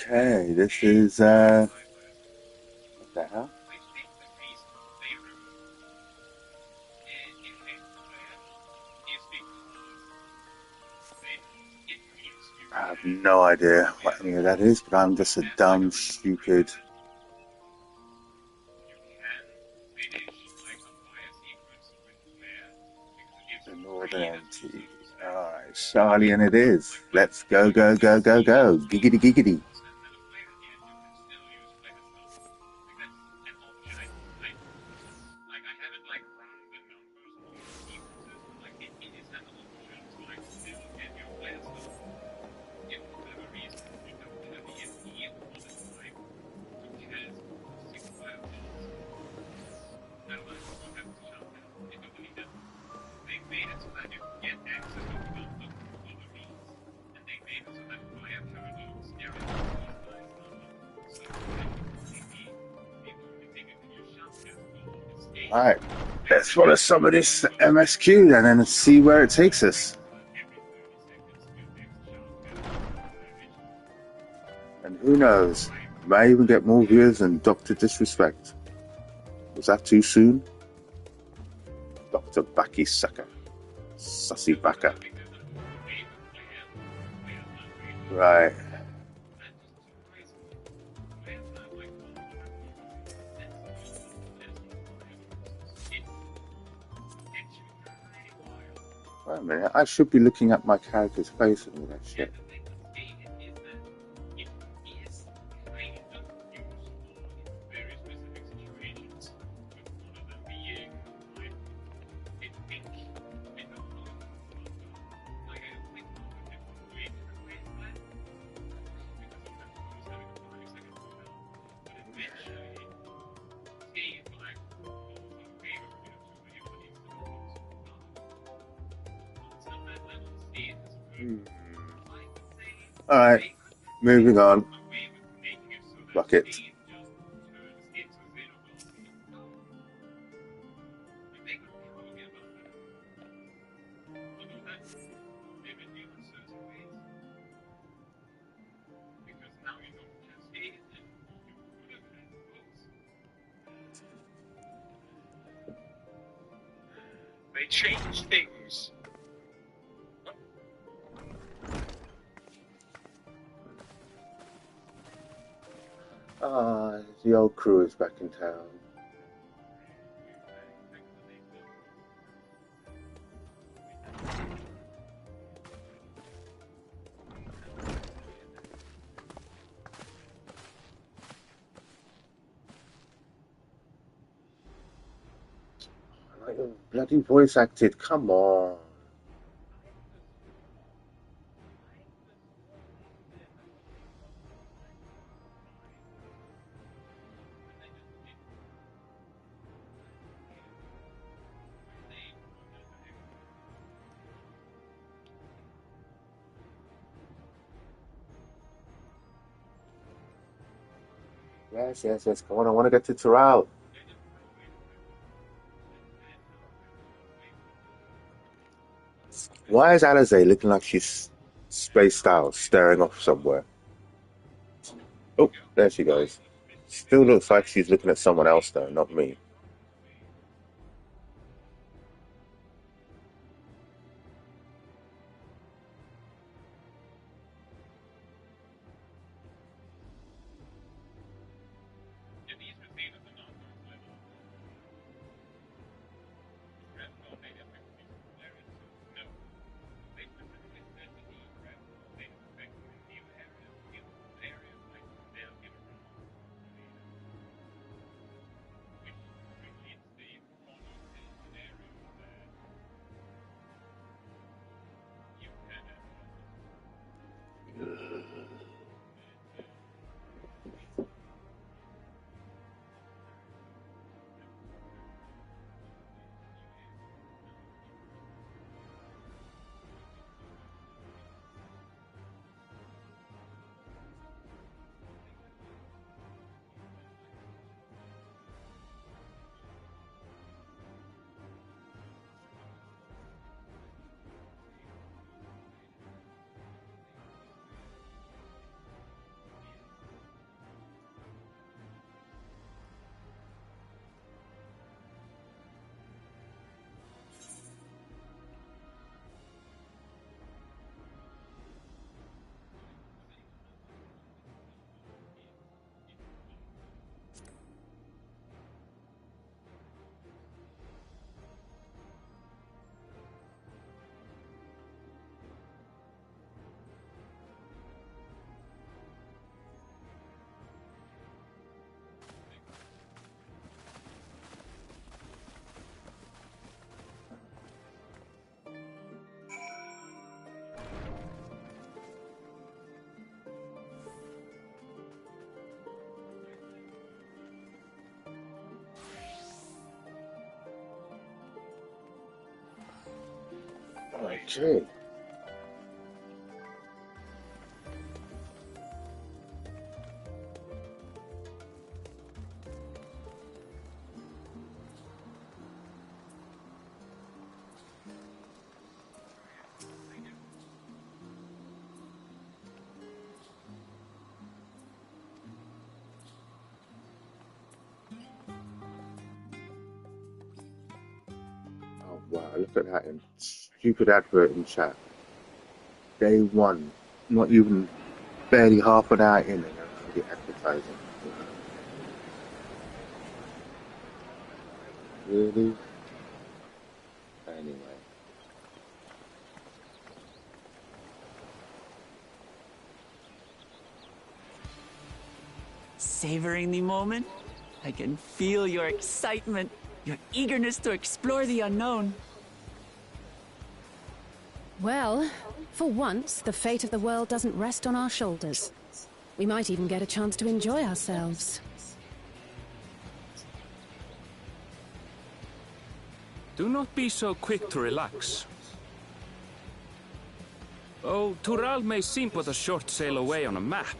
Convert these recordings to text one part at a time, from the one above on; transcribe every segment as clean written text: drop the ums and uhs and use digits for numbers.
Okay, this is what the hell? I have no idea what any of that is, but I'm just a dumb, stupid northern entity. Alright, Charlian it is. Let's go, go, go, go, go. Giggity, giggity. Alright, let's follow some of this MSQ then and see where it takes us. And who knows, may even get more viewers than Dr. Disrespect. Was that too soon? Dr. Backy Sucker. Sussy Backer. Right. Wait a minute, I should be looking at my character's face and all that shit. Alright, moving on. Fuck it. They changed things. Ah, the old crew is back in town. Like the bloody voice acted, come on. Yes, come on, I want to get to Toral. Why is Alize looking like she's spaced out, staring off somewhere? Oh, there she goes. Still looks like she's looking at someone else though, not me. Okay. Oh wow, look at that stupid advert in chat. Day one, not even barely half an hour in and already advertising. Really? Anyway. Savoring the moment? I can feel your excitement, your eagerness to explore the unknown. Well, for once, the fate of the world doesn't rest on our shoulders. We might even get a chance to enjoy ourselves. Do not be so quick to relax. Oh, Tural may seem but a short sail away on a map.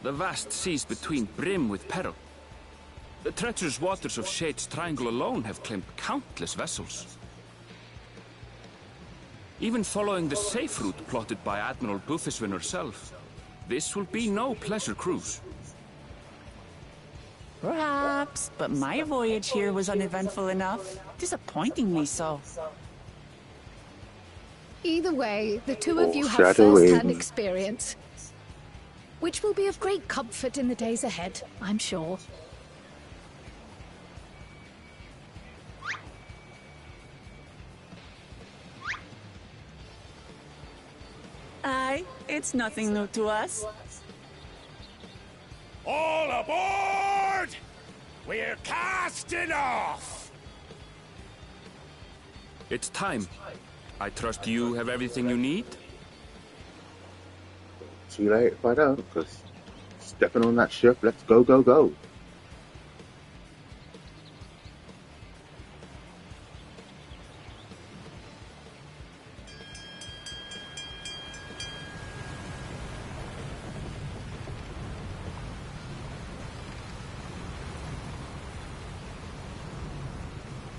The vast seas between brim with peril. The treacherous waters of Shade's Triangle alone have claimed countless vessels. Even following the safe route plotted by Admiral Bufiswin herself, this will be no pleasure cruise. Perhaps, but my voyage here was uneventful enough. Disappointingly so. Either way, the two of you have Foreshadowing. first-hand experience, which will be of great comfort in the days ahead, I'm sure. Aye, it's nothing new to us. All aboard! We're casting off! It's time. I trust you have everything you need? Too late if I don't, because stepping on that ship, let's go, go, go.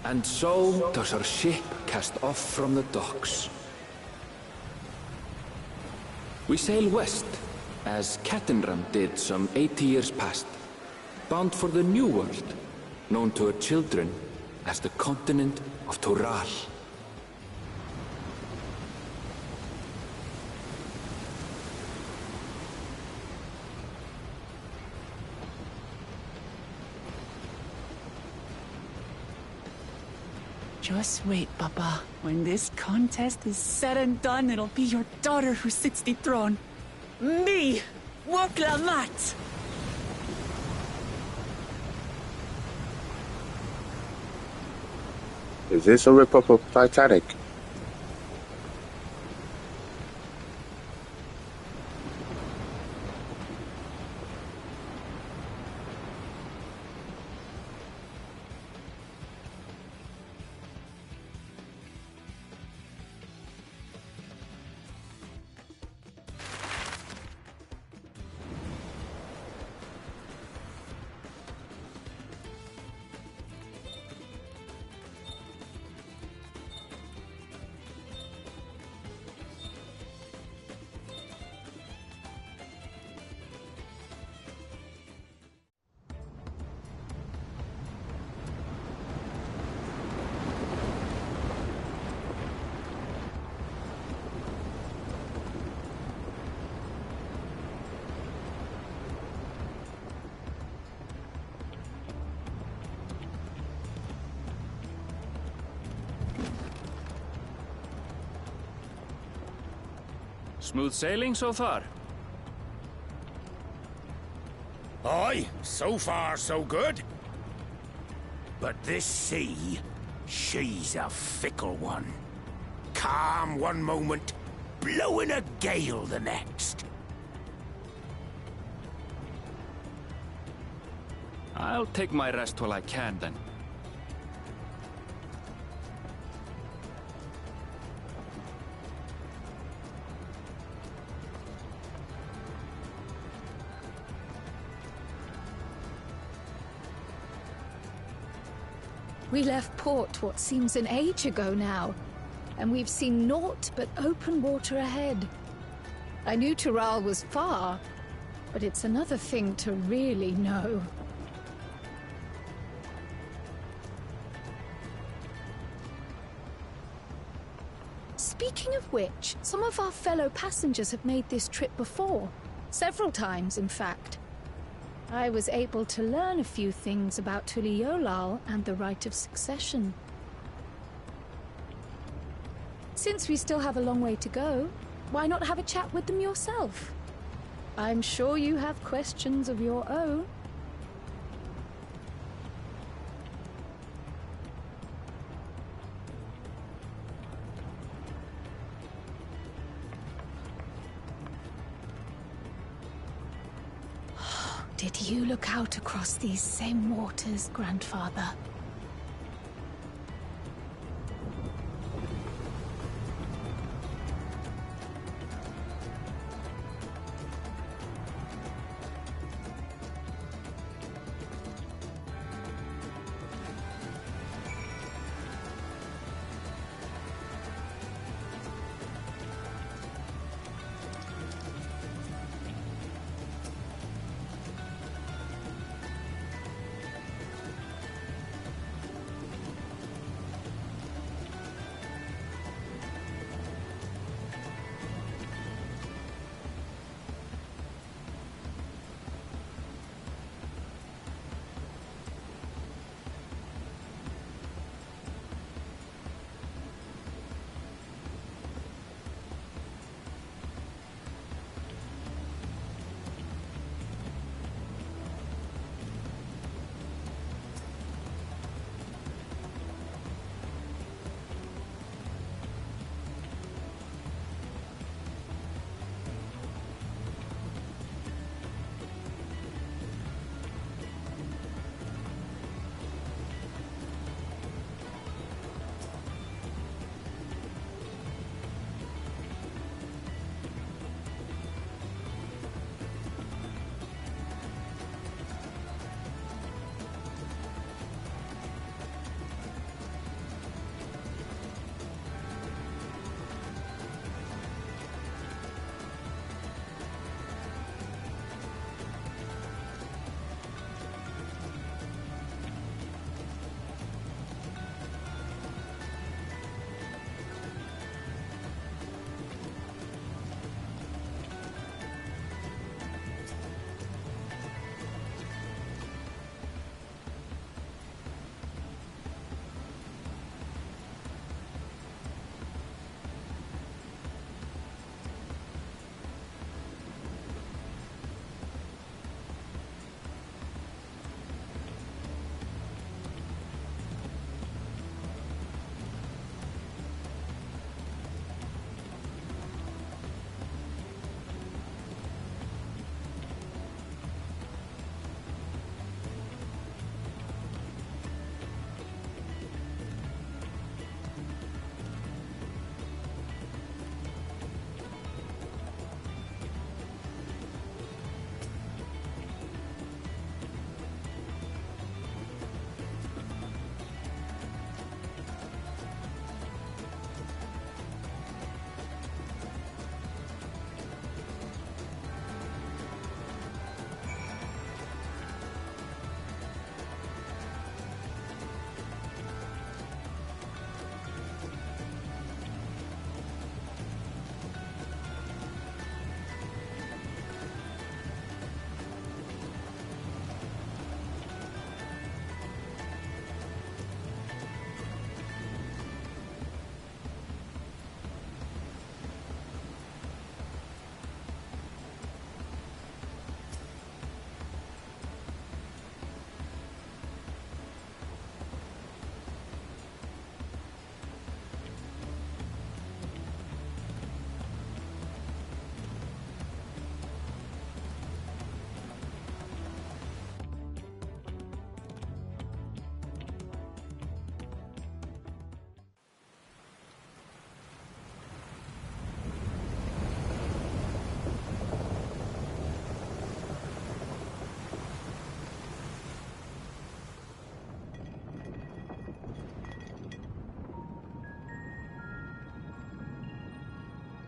And so does our ship cast off from the docks. We sail west, as Cattenram did some 80 years past, bound for the New World, known to her children as the continent of Tural. Just wait, Papa. When this contest is said and done, it'll be your daughter who sits the throne. Me! Woklamat! Is this a rip-off of Titanic? Smooth sailing so far? Aye, so far so good. But this sea, she's a fickle one. Calm one moment, blowing a gale the next. I'll take my rest while I can, then. We left port what seems an age ago now, and we've seen naught but open water ahead. I knew Tural was far, but it's another thing to really know. Speaking of which, some of our fellow passengers have made this trip before. Several times, in fact. I was able to learn a few things about Tuliolal and the right of succession. Since we still have a long way to go, why not have a chat with them yourself? I'm sure you have questions of your own. Did you look out across these same waters, Grandfather?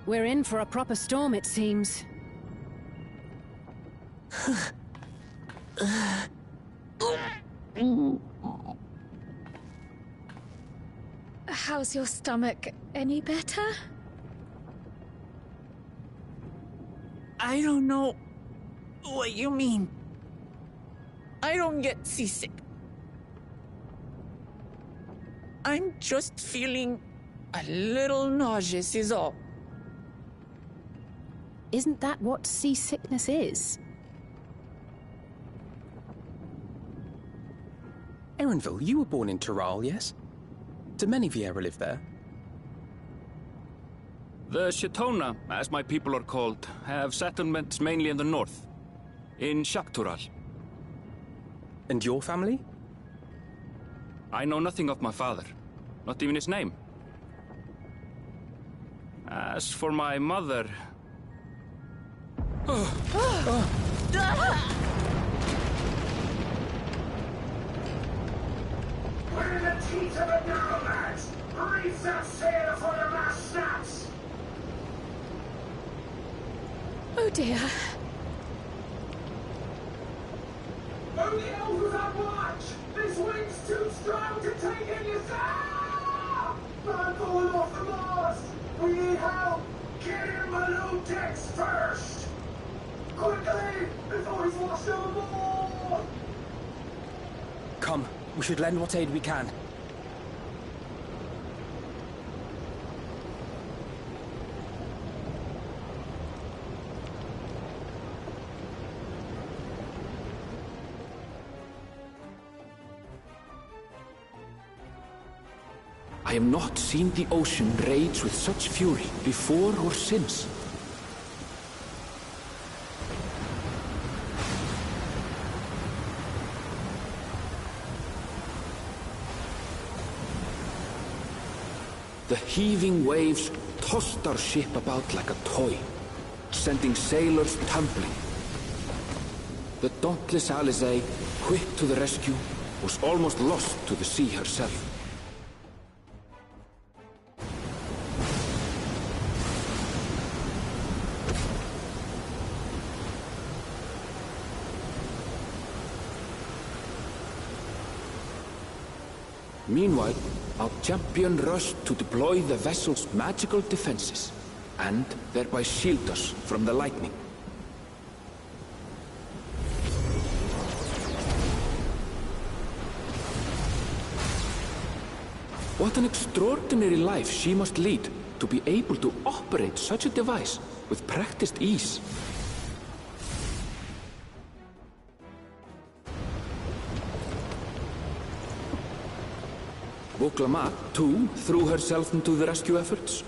We're in for a proper storm, it seems. How's your stomach? Any better? I don't know what you mean. I don't get seasick. I'm just feeling a little nauseous is all. Isn't that what seasickness is? Erenville, you were born in Tural, yes? Do many Viera live there? The Shatona, as my people are called, have settlements mainly in the north, in Shaktural. And your family? I know nothing of my father, not even his name. As for my mother... We're in the teeth of the Narrow-Lads! Reef that sail before the mast snaps! Oh dear. Only elves on watch! This wind's too strong to take in yourself! I'm going off the mast! We need help! Get him below decks first! Quickly! Before he's washed overboard! Come, we should lend what aid we can. I have not seen the ocean rage with such fury before or since. The heaving waves tossed our ship about like a toy, sending sailors tumbling. The dauntless Alizé, quick to the rescue, was almost lost to the sea herself. Meanwhile, our champion rushed to deploy the vessel's magical defenses, and thereby shield us from the lightning. What an extraordinary life she must lead to be able to operate such a device with practiced ease. Boklama, too, threw herself into the rescue efforts,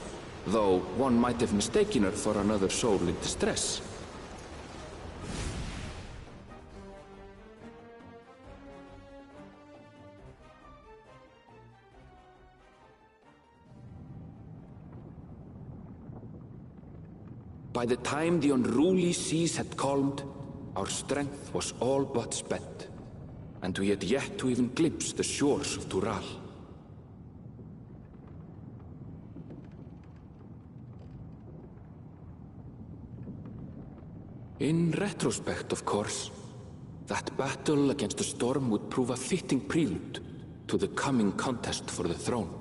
though one might have mistaken her for another soul in distress. By the time the unruly seas had calmed, our strength was all but spent, and we had yet to even glimpse the shores of Tural. In retrospect, of course, that battle against the storm would prove a fitting prelude to the coming contest for the throne.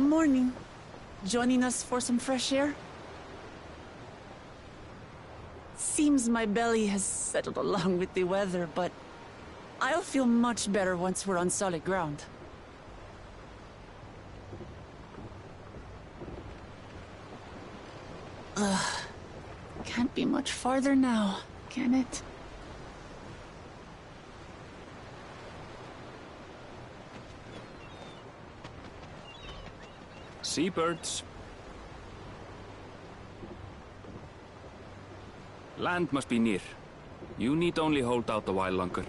Morning. Joining us for some fresh air? Seems my belly has settled along with the weather, but I'll feel much better once we're on solid ground. Can't be much farther now, can it? Seabirds. Land must be near. You need only hold out a while longer.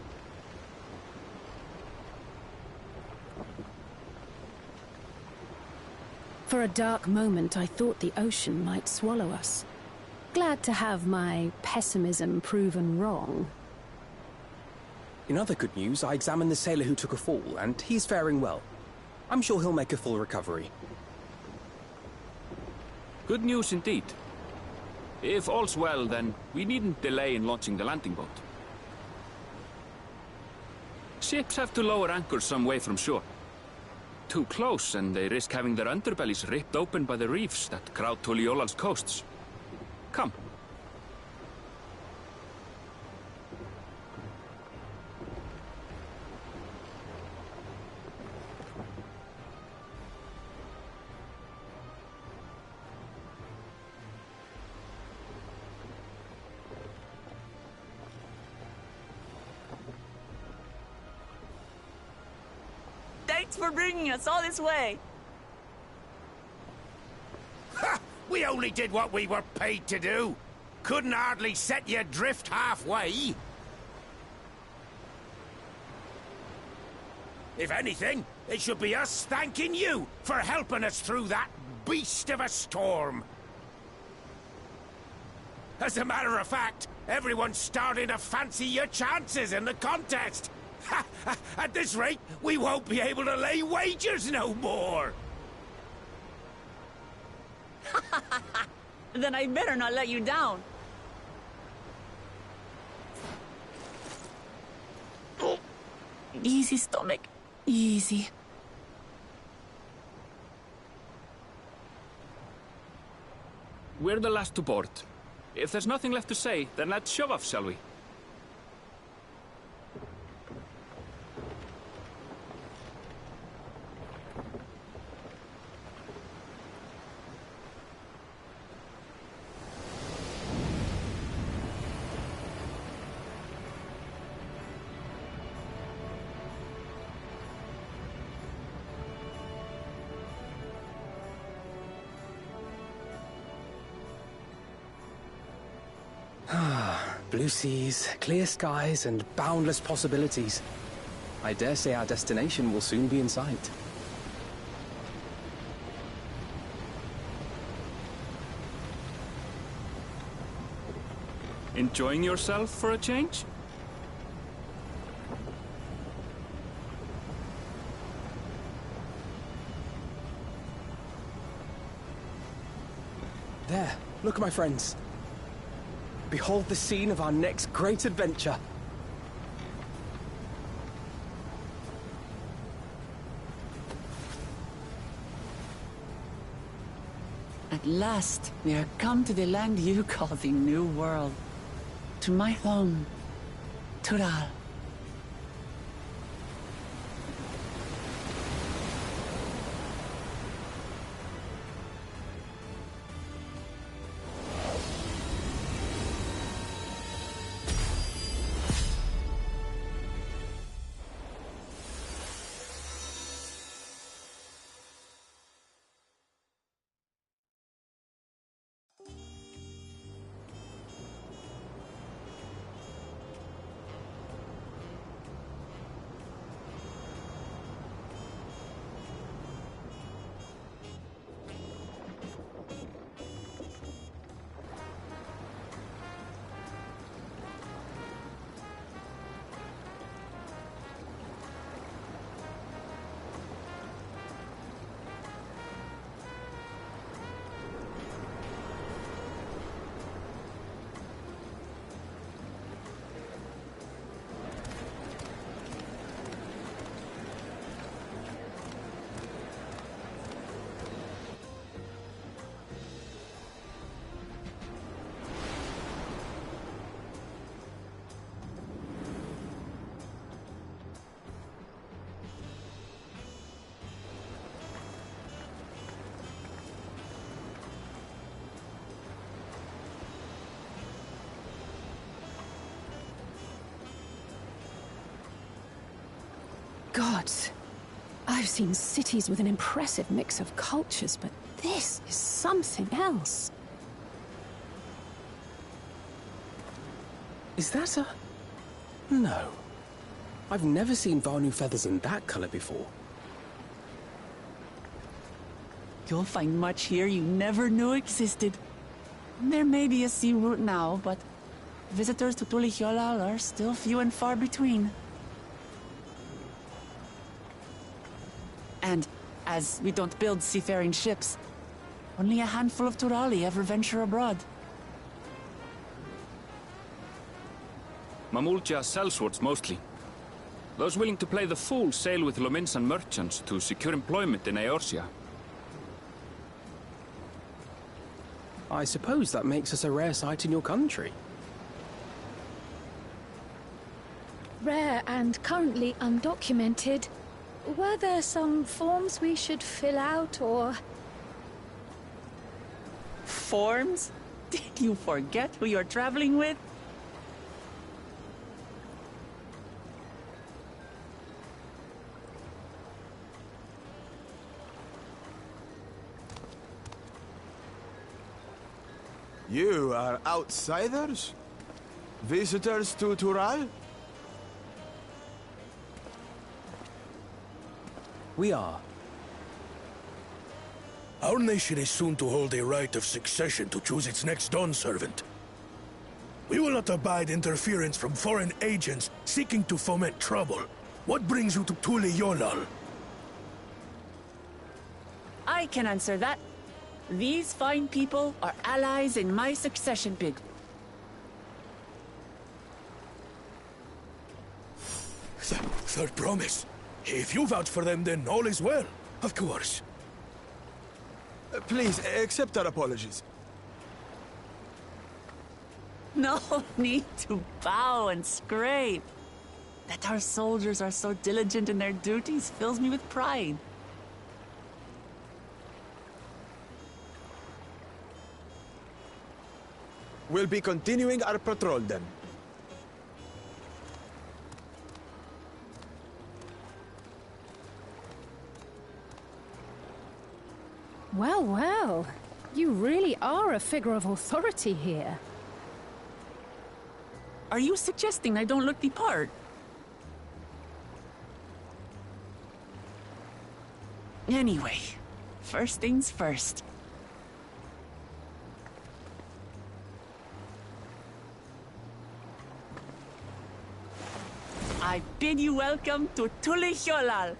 For a dark moment, I thought the ocean might swallow us. Glad to have my pessimism proven wrong. In other good news, I examined the sailor who took a fall, and he's faring well. I'm sure he'll make a full recovery. Good news indeed. If all's well, then we needn't delay in launching the landing boat. Ships have to lower anchors some way from shore. Too close, and they risk having their underbellies ripped open by the reefs that crowd Tuliolal's coasts. Come. Thanks for bringing us all this way. Ha! We only did what we were paid to do. Couldn't hardly set you adrift halfway. If anything, it should be us thanking you for helping us through that beast of a storm. As a matter of fact, everyone's starting to fancy your chances in the contest. Ha! At this rate, we won't be able to lay wagers no more. Then I better not let you down. Easy, stomach. Easy. We're the last to board. If there's nothing left to say, then let's shove off, shall we? Blue seas, clear skies, and boundless possibilities. I dare say our destination will soon be in sight. Enjoying yourself for a change? There, look, my friends. Behold the scene of our next great adventure. At last, we are come to the land you call the New World. To my home, Tural. gods. I've seen cities with an impressive mix of cultures, but this is something else. Is that a... No. I've never seen Vanu feathers in that color before. You'll find much here you never knew existed. There may be a sea route now, but visitors to Tulihyolal are still few and far between. And, as we don't build seafaring ships, only a handful of Turali ever venture abroad. Mamulja sellswords mostly. Those willing to play the fool sail with Lominsan merchants to secure employment in Eorzea. I suppose that makes us a rare sight in your country. Rare and currently undocumented. Were there some forms we should fill out, or...? Forms? Did you forget who you're traveling with? You are outsiders? Visitors to Tural? We are. Our nation is soon to hold a right of succession to choose its next Dawn servant. We will not abide interference from foreign agents seeking to foment trouble. What brings you to Tulihyolal? I can answer that. These fine people are allies in my succession bid. Third promise. If you vouch for them, then all is well. Of course. Please, accept our apologies. No need to bow and scrape. That our soldiers are so diligent in their duties fills me with pride. We'll be continuing our patrol then. Well, well. You really are a figure of authority here. Are you suggesting I don't look the part? Anyway, first things first. I bid you welcome to Tulihyolal.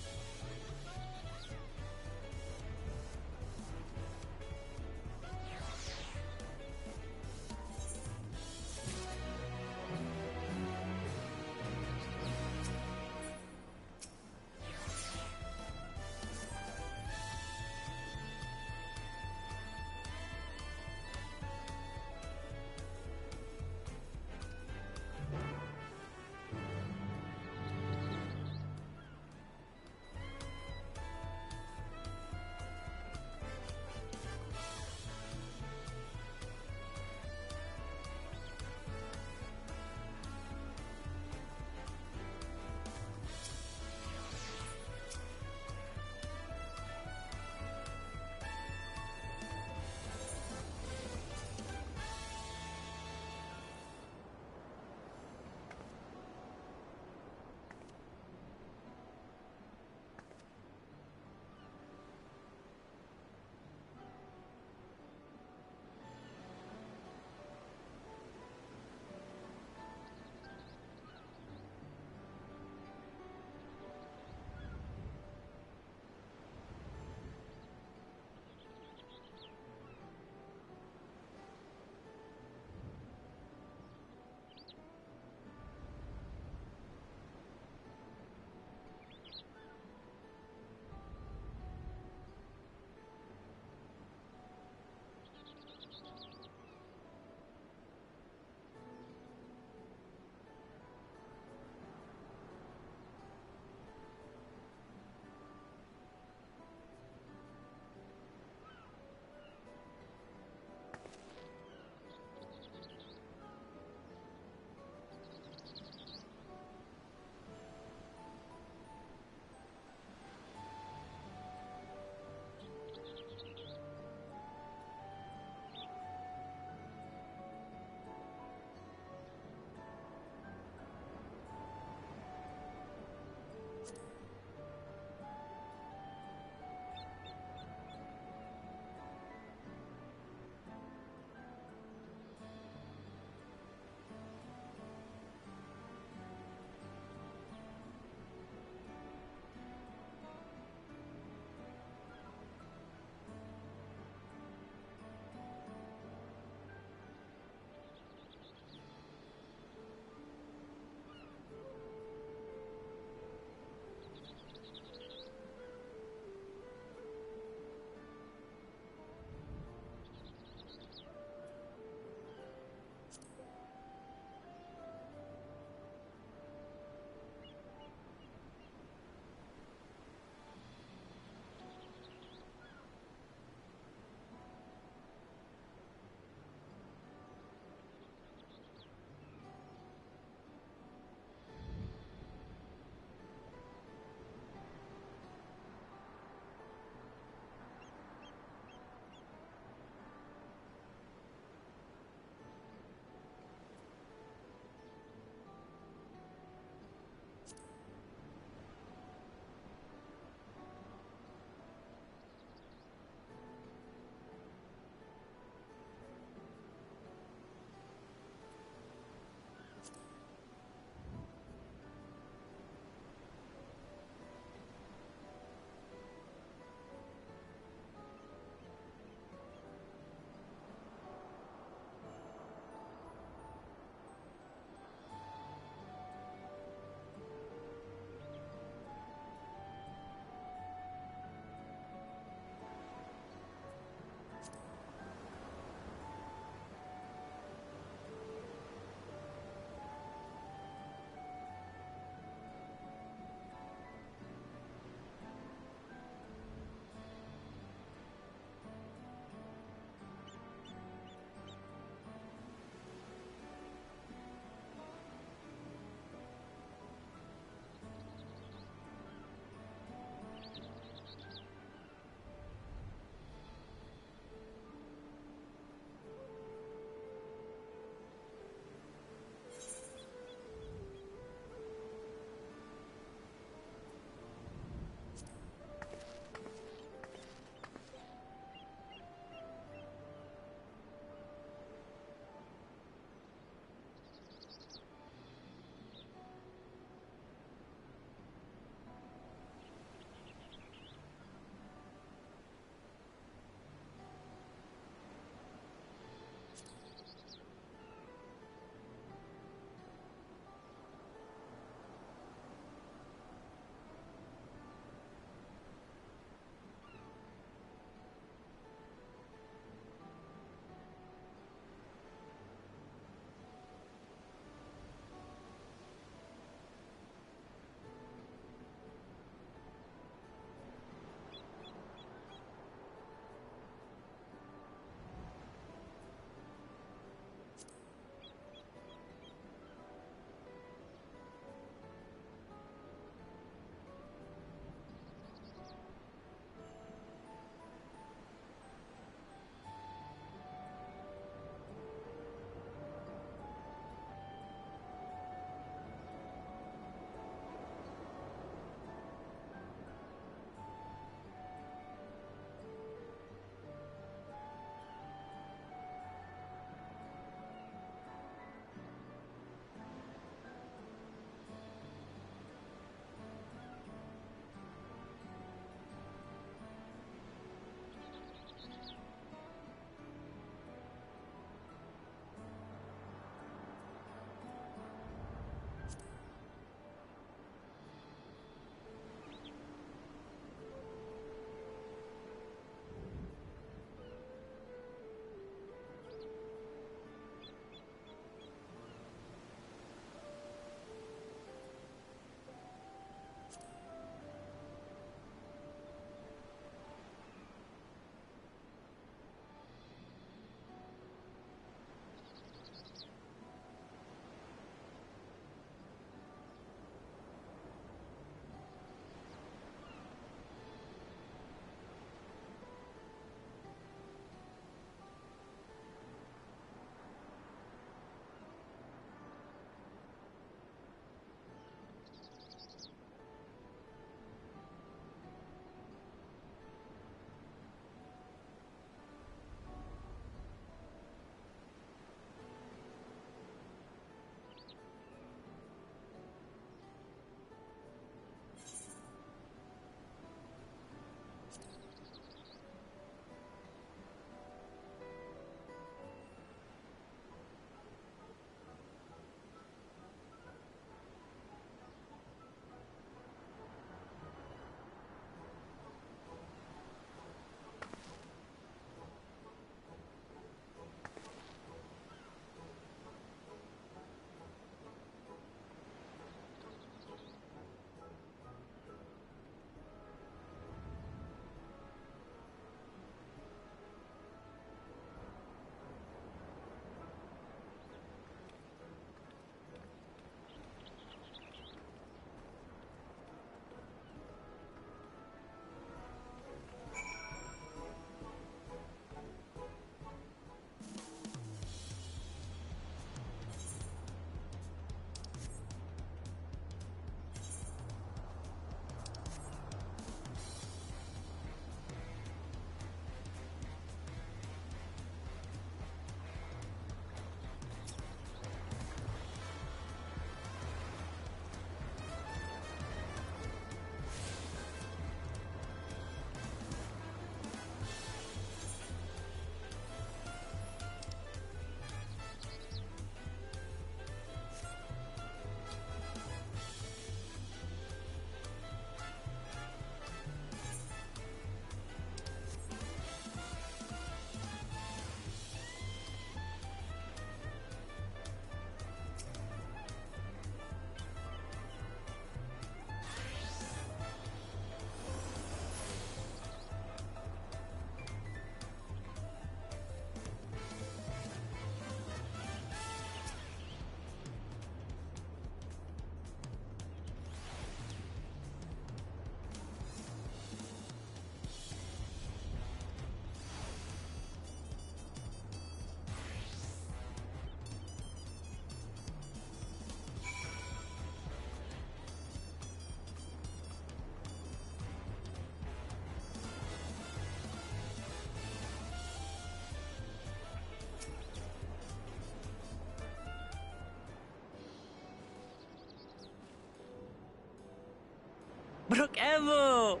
Brook Evo!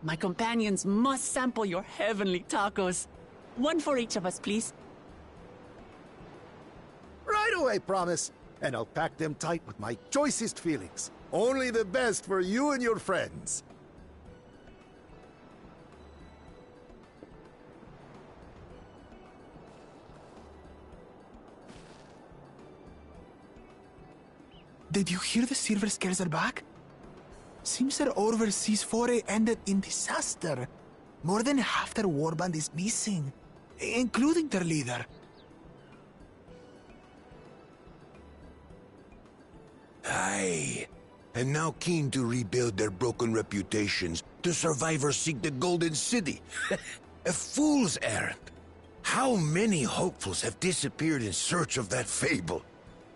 My companions must sample your heavenly tacos. One for each of us, please. Right away, promise. And I'll pack them tight with my choicest feelings. Only the best for you and your friends. Did you hear the Silver Scales are back? Seems their overseas foray ended in disaster. More than half their warband is missing, including their leader. Aye. And now keen to rebuild their broken reputations, the survivors seek the Golden City. A fool's errand. How many hopefuls have disappeared in search of that fable?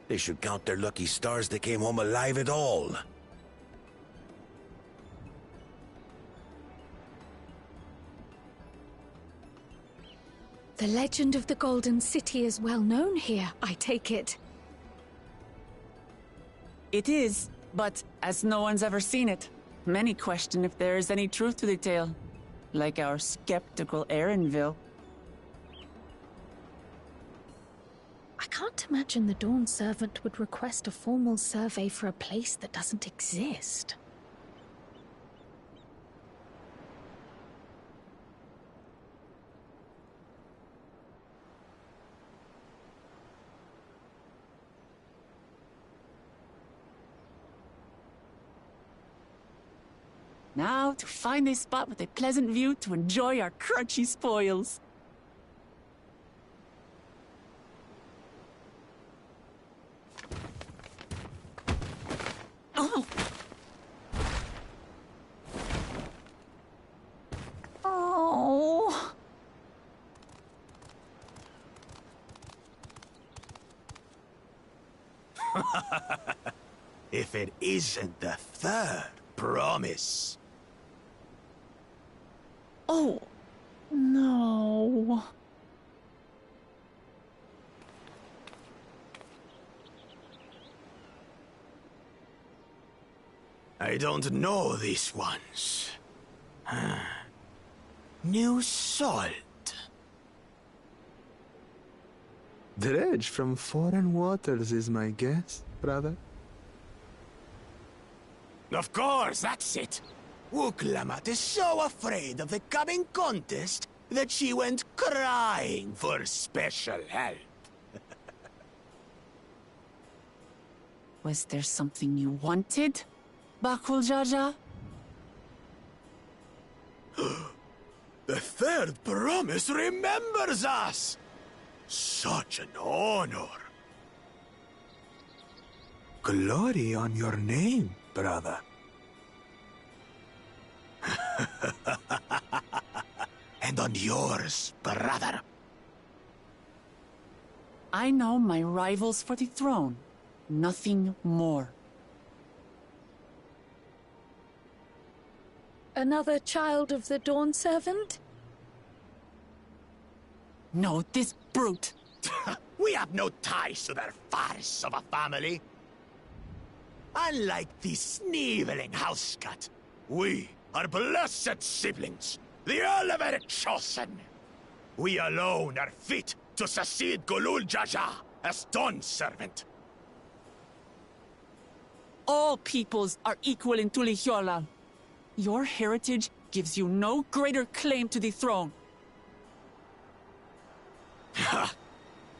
They should count their lucky stars they came home alive at all. The legend of the Golden City is well known here, I take it. It is, but as no one's ever seen it, many question if there is any truth to the tale. Like our skeptical Erinville. I can't imagine the Dawn Servant would request a formal survey for a place that doesn't exist. Now to find a spot with a pleasant view to enjoy our crunchy spoils. Oh! Oh! If it isn't the third promise. Oh, no. I don't know these ones. New salt. Dredge from foreign waters is my guess, brother. Of course, that's it. Wuklamat is so afraid of the coming contest that she went crying for special help. Was there something you wanted, Bakul Jaja? The third promise remembers us! Such an honor. Glory on your name, brother. And on yours, brother. I know my rivals for the throne. Nothing more. Another child of the Dawn Servant? No, this brute. We have no ties to their farce of a family. Unlike the sneeveling housecut, we are blessed siblings, the elevated chosen. We alone are fit to succeed Golul Jaja as Dawn Servant. All peoples are equal in Tulihiola. Your heritage gives you no greater claim to the throne. Ha!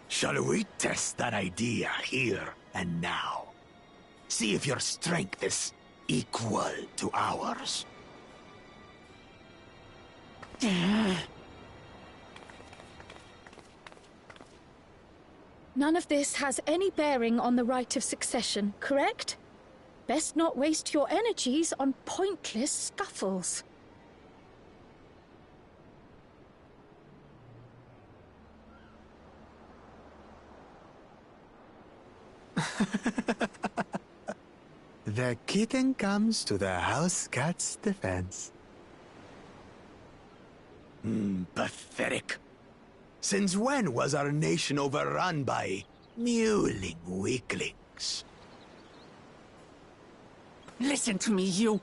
Shall we test that idea here and now? See if your strength is equal to ours. None of this has any bearing on the right of succession, correct? Best not waste your energies on pointless scuffles. The kitten comes to the house cat's defense. Pathetic. Since when was our nation overrun by mewling weaklings? Listen to me, you.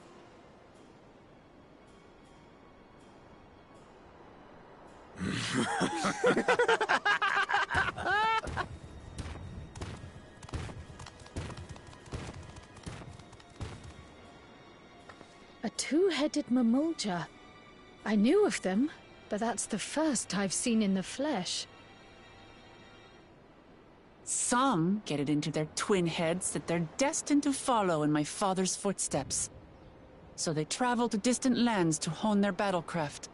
A two-headed mamulja. I knew of them, but that's the first I've seen in the flesh. Some get it into their twin heads that they're destined to follow in my father's footsteps. So they travel to distant lands to hone their battlecraft.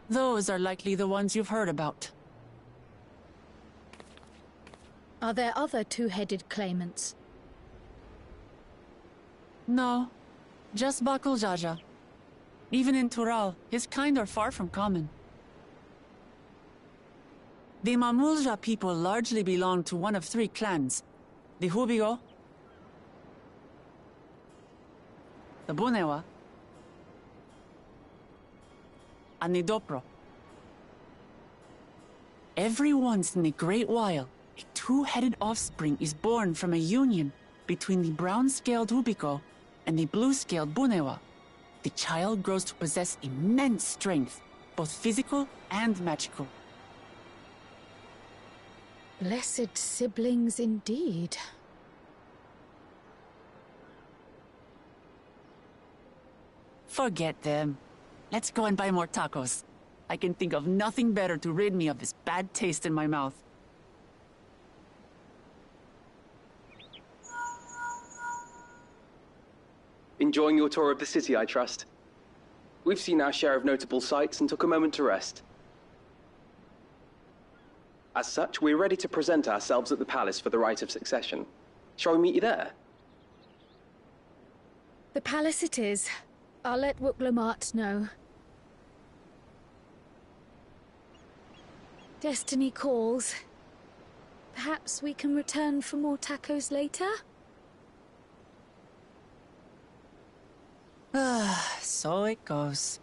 Those are likely the ones you've heard about. Are there other two-headed claimants? No, just Bakul Jaja. Even in Tural, his kind are far from common. The Mamulja people largely belong to one of three clans. The Hubigo, the Bunewa, and the Dopro. Every once in a great while, a two-headed offspring is born from a union between the brown-scaled Hubigo and the blue-scaled Bunewa. The child grows to possess immense strength, both physical and magical. Blessed siblings indeed. Forget them. Let's go and buy more tacos. I can think of nothing better to rid me of this bad taste in my mouth. Enjoying your tour of the city, I trust. We've seen our share of notable sights and took a moment to rest. As such, we're ready to present ourselves at the palace for the rite of succession. Shall we meet you there? The palace it is. I'll let Wuklamart know. Destiny calls. Perhaps we can return for more tacos later? So it goes.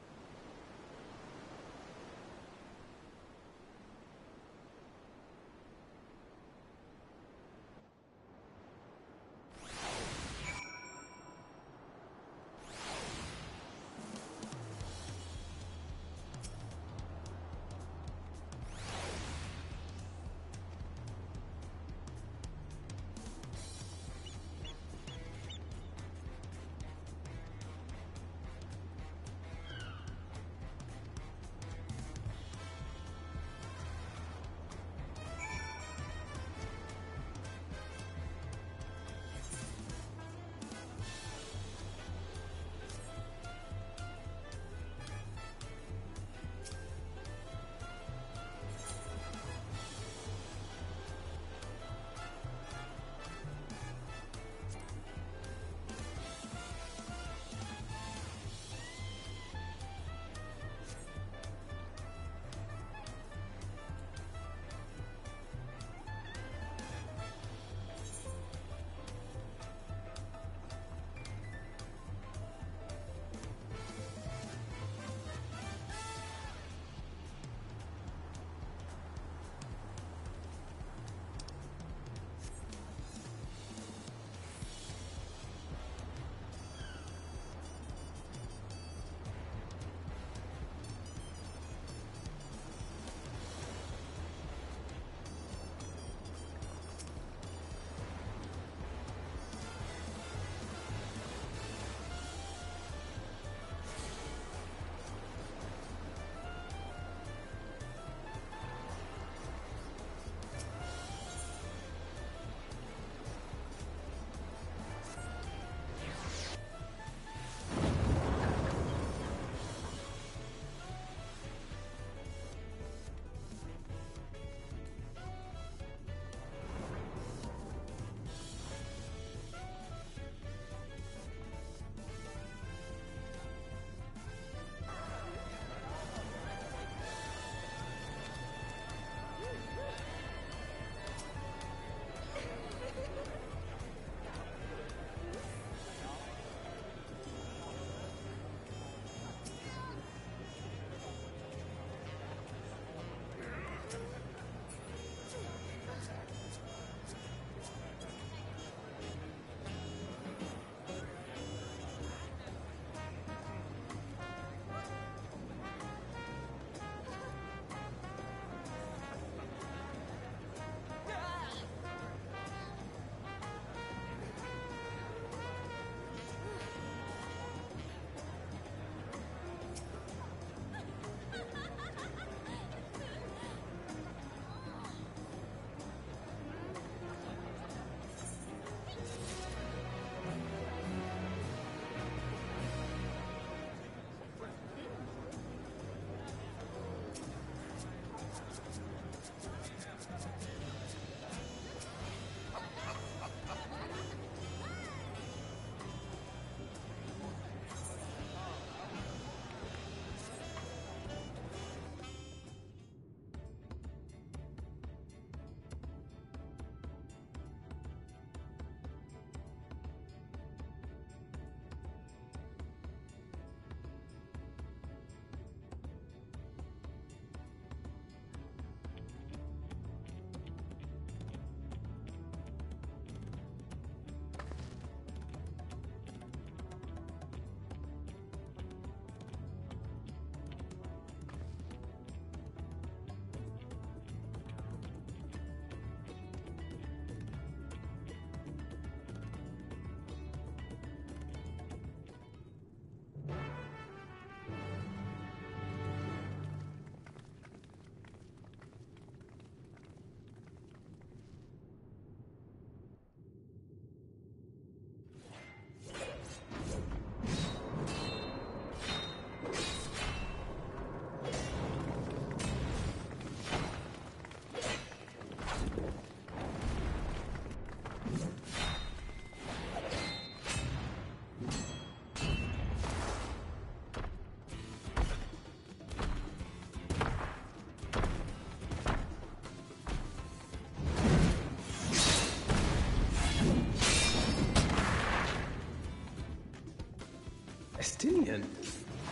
Estinian?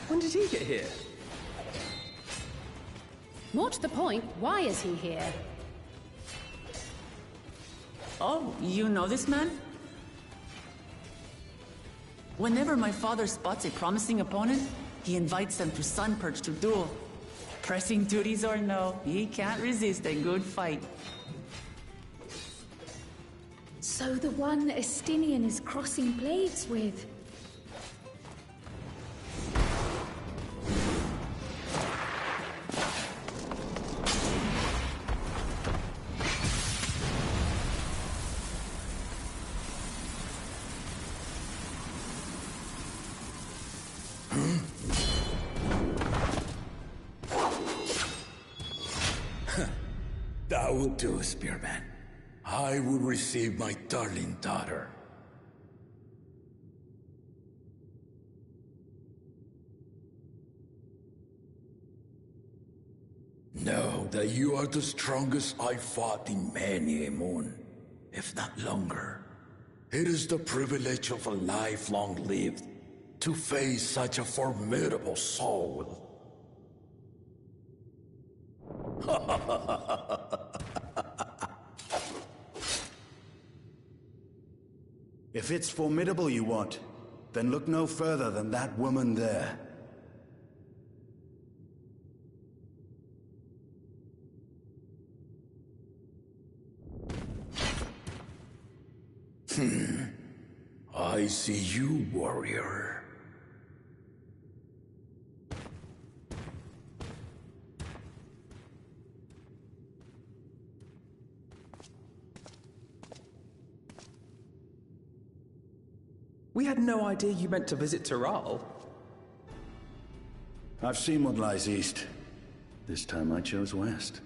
When did he get here? More to the point, why is he here? Oh, you know this man? Whenever my father spots a promising opponent, he invites them to Sunperch to duel. Pressing duties or no, he can't resist a good fight. So the one Estinian is crossing blades with. That will do, Spearman. I will receive my darling daughter. Know that you are the strongest I fought in many a moon, if not longer. It is the privilege of a life long lived to face such a formidable soul. If it's formidable you want, then look no further than that woman there. I see you, warrior. We had no idea you meant to visit Tyrrell. I've seen what lies east. This time I chose west.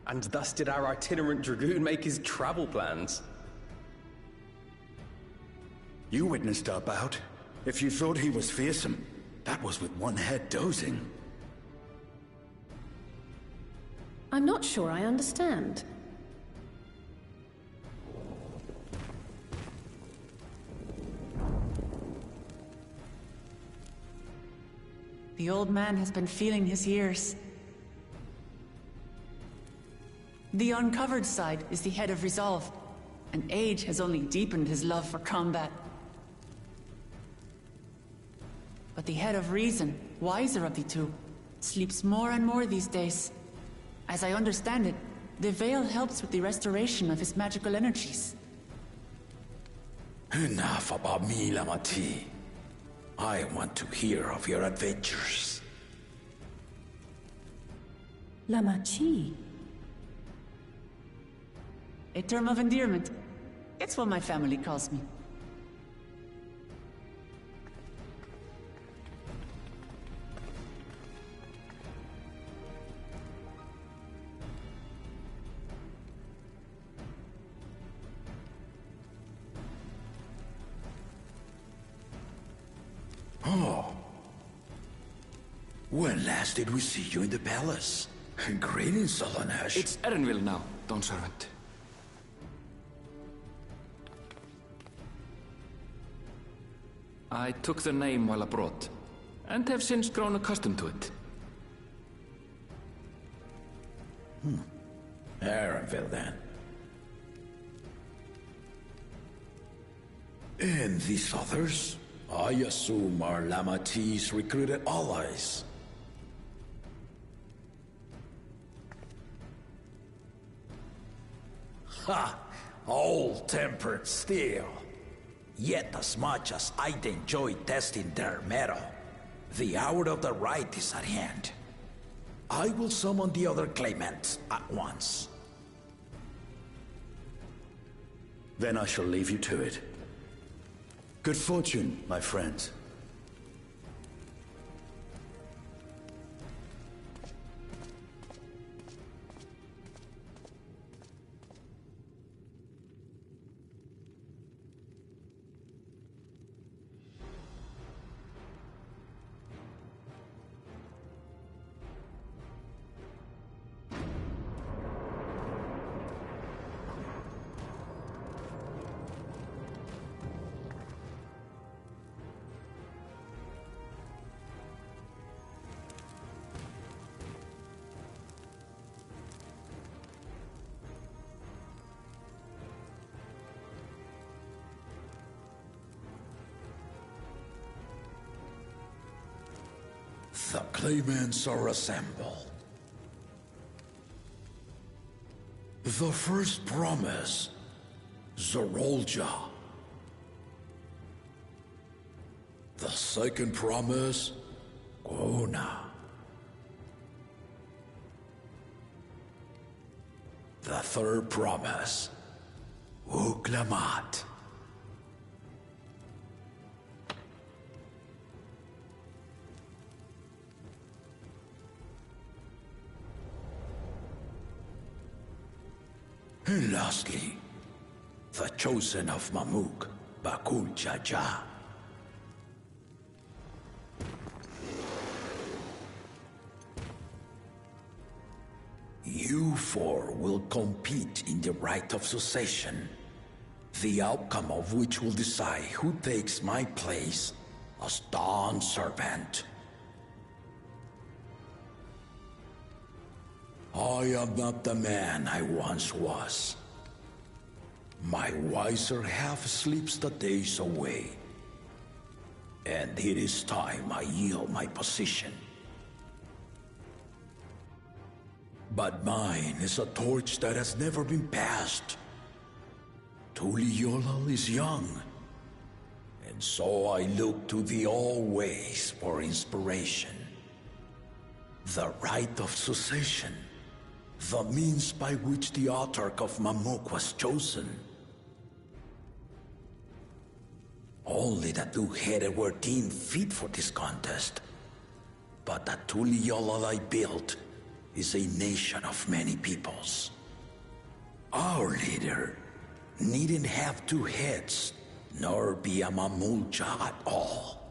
And thus did our itinerant dragoon make his travel plans. You witnessed our bout. If you thought he was fearsome, that was with one head dozing. I'm not sure I understand. The old man has been feeling his years. The uncovered side is the head of resolve, and age has only deepened his love for combat. But the head of reason, wiser of the two, sleeps more and more these days. As I understand it, the veil helps with the restoration of his magical energies. Enough about me, Lamati. I want to hear of your adventures. Lamachi. A term of endearment. It's what my family calls me. Oh. When last did we see you in the palace? Greetings, Solonash. It's Erenville now, Dawn Servant. I took the name while abroad, and have since grown accustomed to it. Erenville, then. And these others? I assume are Lamati's recruited allies. Ha! Old-tempered still. Yet as much as I'd enjoy testing their mettle, the hour of the right is at hand. I will summon the other claimants at once. Then I shall leave you to it. Good fortune, my friends. The claimants are assembled. The first promise, Zorolja. The second promise, Gona. The third promise, Uklamat. And lastly, the chosen of Mamuk, Bakul Jaja. You four will compete in the right of succession, the outcome of which will decide who takes my place as Dawn Servant. I am not the man I once was. My wiser half sleeps the days away, and it is time I yield my position. But mine is a torch that has never been passed. Tuliyollal is young, and so I look to thee always for inspiration. The right of succession, the means by which the autarch of Mamuk was chosen. Only the two-headed were deemed fit for this contest, but the Tuliyollal I built is a nation of many peoples. Our leader needn't have two heads, nor be a Mamulja at all.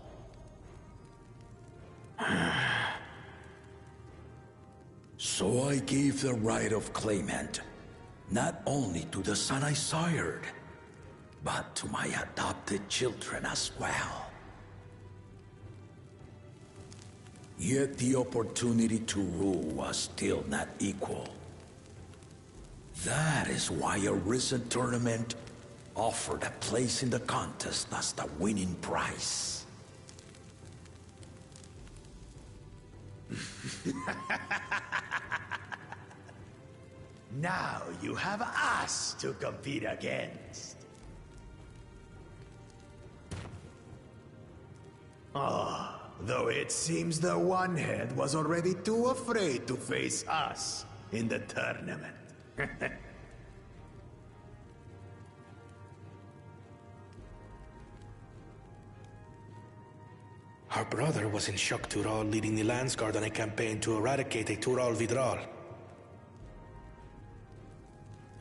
So I gave the right of claimant, not only to the son I sired, but to my adopted children as well. Yet the opportunity to rule was still not equal. That is why a recent tournament offered a place in the contest as the winning prize. Now you have us to compete against. Though it seems the one-head was already too afraid to face us in the tournament. Our brother was in Shok Tural leading the Landsguard on a campaign to eradicate a Tural Vidral.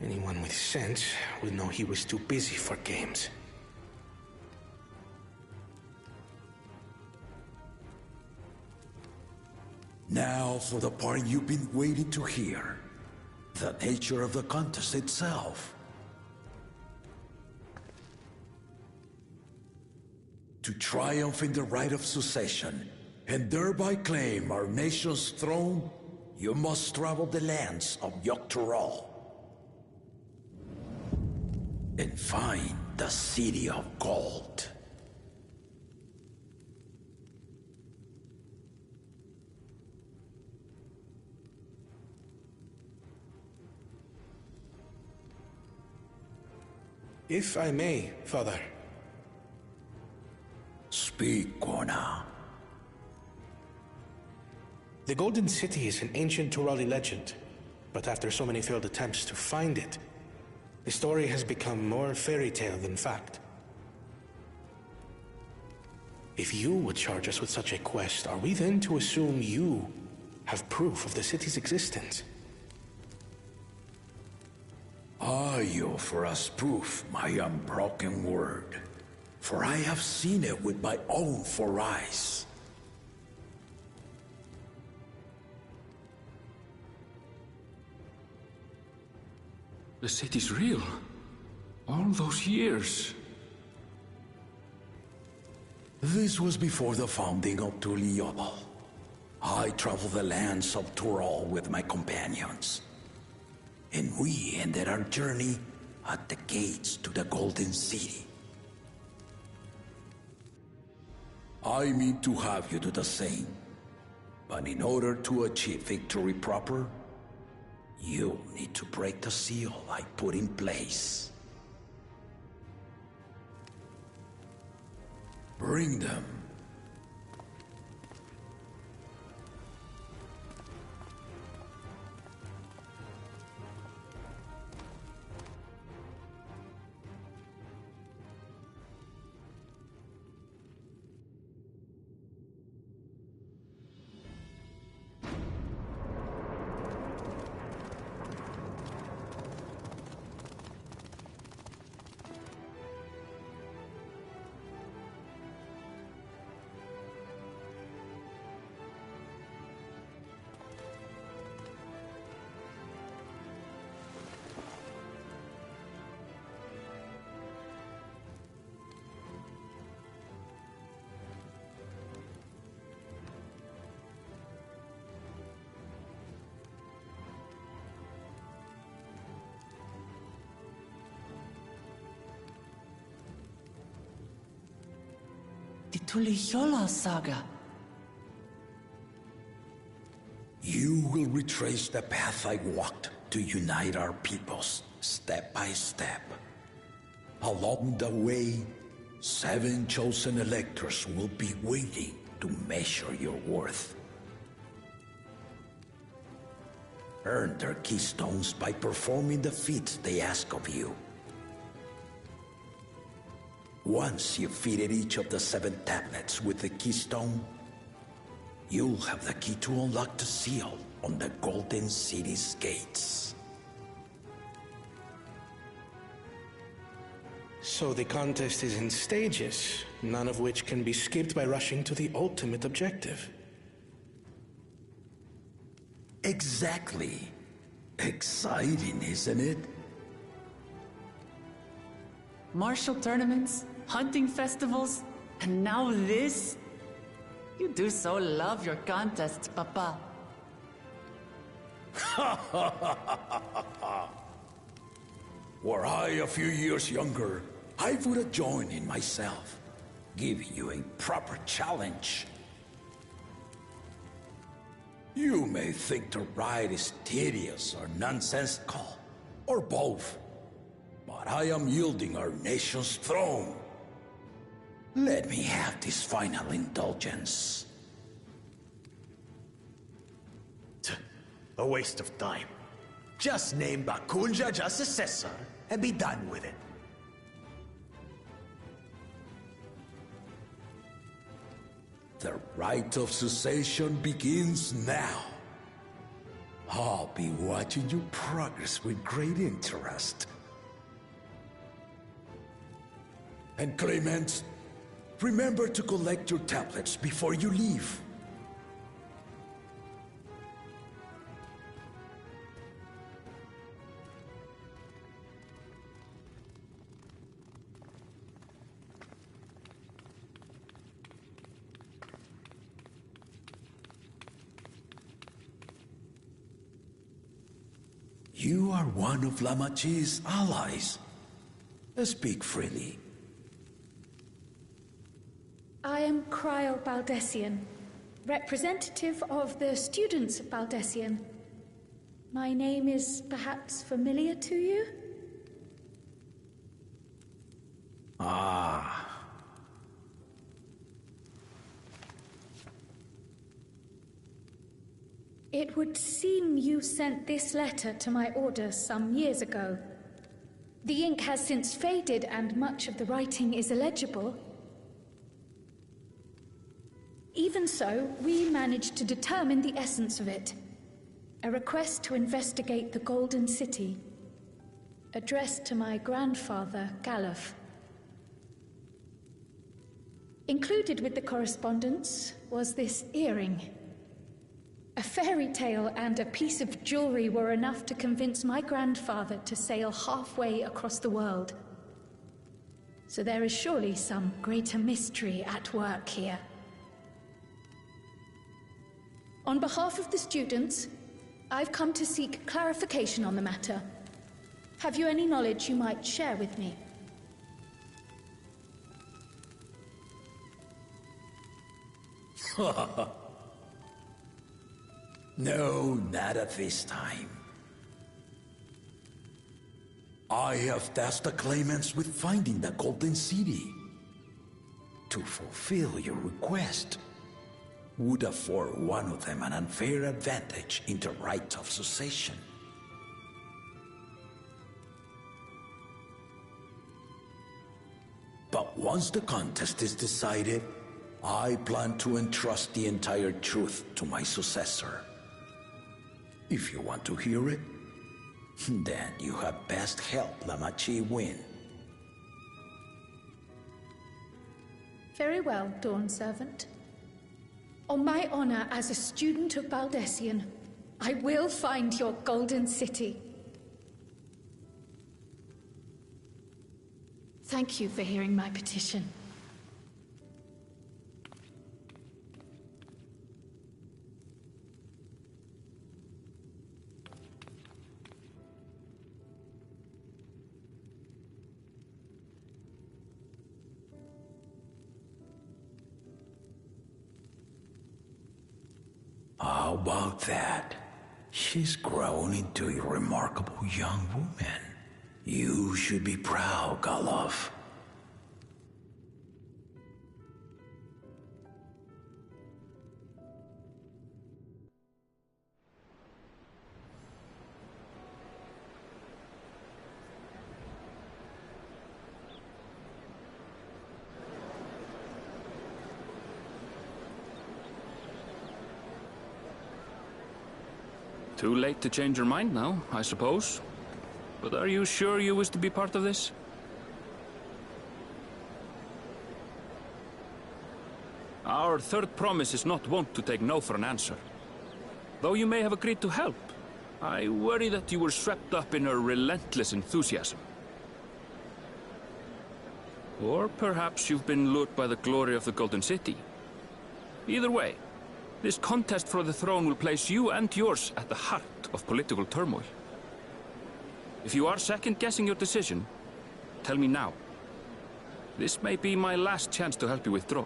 Anyone with sense would know he was too busy for games. Now for the part you've been waiting to hear. The nature of the contest itself. To triumph in the right of succession, and thereby claim our nation's throne, you must travel the lands of Yogg-Tural and find the City of Gold. If I may, Father. Speak, Gona. The Golden City is an ancient Turali legend, but after so many failed attempts to find it, the story has become more fairy tale than fact. If you would charge us with such a quest, are we then to assume you have proof of the city's existence? I offer as proof my unbroken word, for I have seen it with my own four eyes. The city's real. All those years. This was before the founding of Tuliyollal. I traveled the lands of Tural with my companions, and we ended our journey at the gates to the Golden City. I mean to have you do the same. But in order to achieve victory proper, you'll need to break the seal I put in place. Bring them. The Tuliyola saga. You will retrace the path I walked to unite our peoples, step by step. Along the way, 7 chosen electors will be waiting to measure your worth. Earn their keystones by performing the feats they ask of you. Once you've fitted each of the 7 tablets with the keystone, you'll have the key to unlock the seal on the Golden City's gates. So the contest is in stages, none of which can be skipped by rushing to the ultimate objective. Exactly. Exciting, isn't it? Martial tournaments, hunting festivals, and now this? You do so love your contests, Papa. Were I a few years younger, I would have joined in myself, giving you a proper challenge. You may think the ride is tedious or nonsensical, or both, but I am yielding our nation's throne. Let me have this final indulgence. A waste of time. Just name Bakunja just successor and be done with it. The rite of succession begins now. I'll be watching you progress with great interest. And Clement, remember to collect your tablets before you leave. You are one of Lamachi's allies. Speak freely. I am Cryle Baldessian, representative of the students of Baldessian. My name is perhaps familiar to you? Ah. It would seem you sent this letter to my order some years ago. The ink has since faded and much of the writing is illegible. Even so, we managed to determine the essence of it. A request to investigate the Golden City, addressed to my grandfather, Galuf. Included with the correspondence was this earring. A fairy tale and a piece of jewelry were enough to convince my grandfather to sail halfway across the world. So there is surely some greater mystery at work here. On behalf of the students, I've come to seek clarification on the matter. Have you any knowledge you might share with me? No, not at this time. I have tasked the claimants with finding the Golden City. To fulfill your request would afford one of them an unfair advantage in the right of succession. But once the contest is decided, I plan to entrust the entire truth to my successor. If you want to hear it, then you had best help Lamachi win. Very well, Dawn Servant. On my honor as a student of Baldessian, I will find your Golden City. Thank you for hearing my petition. How about that? She's grown into a remarkable young woman. You should be proud, Galov. Too late to change your mind now, I suppose. But are you sure you wish to be part of this? Our third promise is not wont to take no for an answer. Though you may have agreed to help, I worry that you were swept up in her relentless enthusiasm. Or perhaps you've been lured by the glory of the Golden City. Either way, this contest for the throne will place you and yours at the heart of political turmoil. If you are second-guessing your decision, tell me now. This may be my last chance to help you withdraw.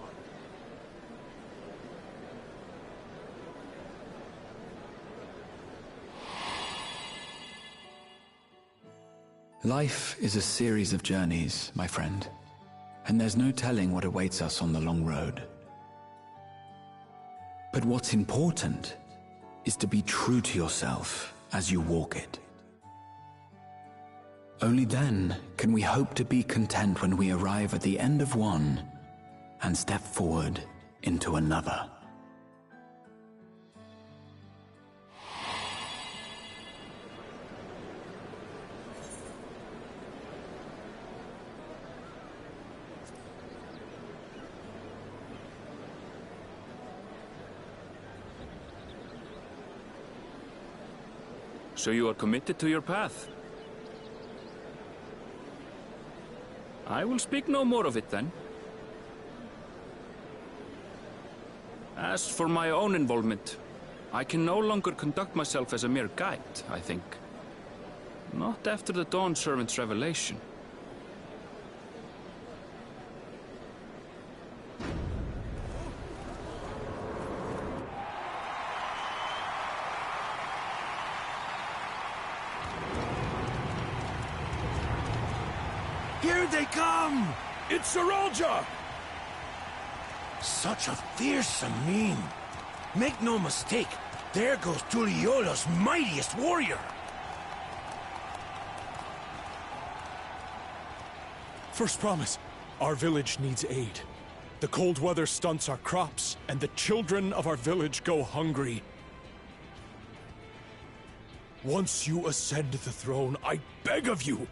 Life is a series of journeys, my friend, and there's no telling what awaits us on the long road. But what's important is to be true to yourself as you walk it. Only then can we hope to be content when we arrive at the end of one and step forward into another. So you are committed to your path? I will speak no more of it then. As for my own involvement, I can no longer conduct myself as a mere guide, I think. Not after the Dawn Servant's revelation. Here they come! It's Saralja! Such a fearsome mien. Make no mistake, there goes Tuliola's mightiest warrior! First promise, our village needs aid. The cold weather stunts our crops, and the children of our village go hungry. Once you ascend the throne, I beg of you,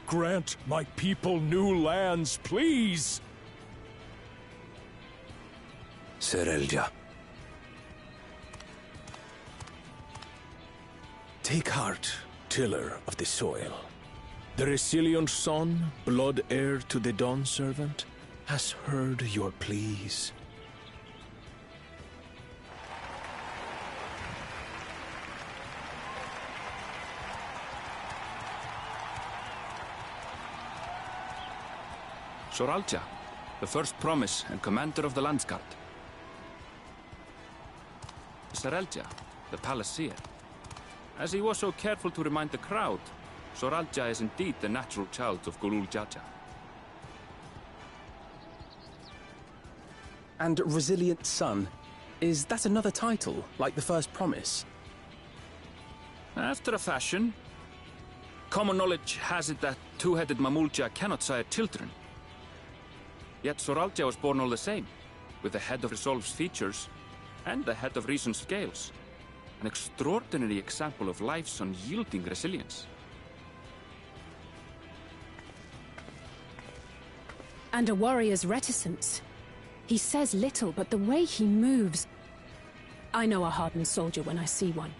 grant my people new lands, please! Saralja. Take heart, tiller of the soil. The resilient son, blood heir to the Dawn Servant, has heard your pleas. Soralja, the first promise and commander of the Landsguard. Saralja, the Palacia. As he was so careful to remind the crowd, Soralja is indeed the natural child of Gurul Jaja. And Resilient Son. Is that another title, like the first promise? After a fashion. Common knowledge has it that two-headed Mamulja cannot sire children. Yet Soralja was born all the same, with the head of Resolve's features and the head of Reason's scales. An extraordinary example of life's unyielding resilience. And a warrior's reticence. He says little, but the way he moves... I know a hardened soldier when I see one.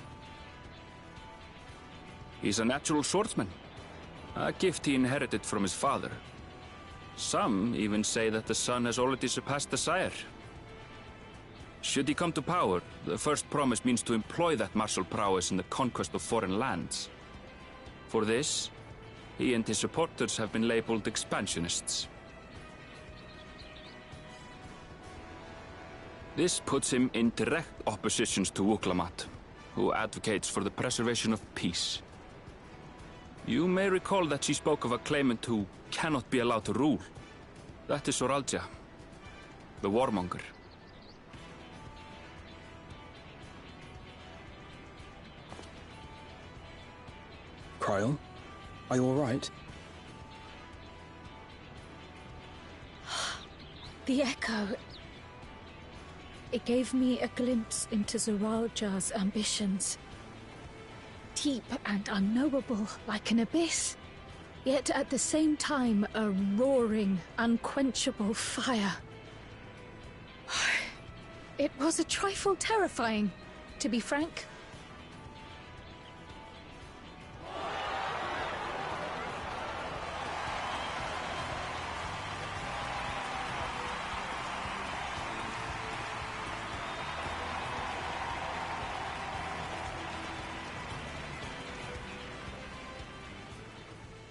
He's a natural swordsman, a gift he inherited from his father. Some even say that the son has already surpassed the sire. Should he come to power, the first promise means to employ that martial prowess in the conquest of foreign lands. For this, he and his supporters have been labeled expansionists. This puts him in direct opposition to Wuklamat, who advocates for the preservation of peace. You may recall that she spoke of a claimant who cannot be allowed to rule. That is Soralja, the warmonger. Kryl, are you all right? The echo. It gave me a glimpse into Zoralja's ambitions. Deep and unknowable, like an abyss. Yet at the same time, a roaring, unquenchable fire. It was a trifle terrifying, to be frank.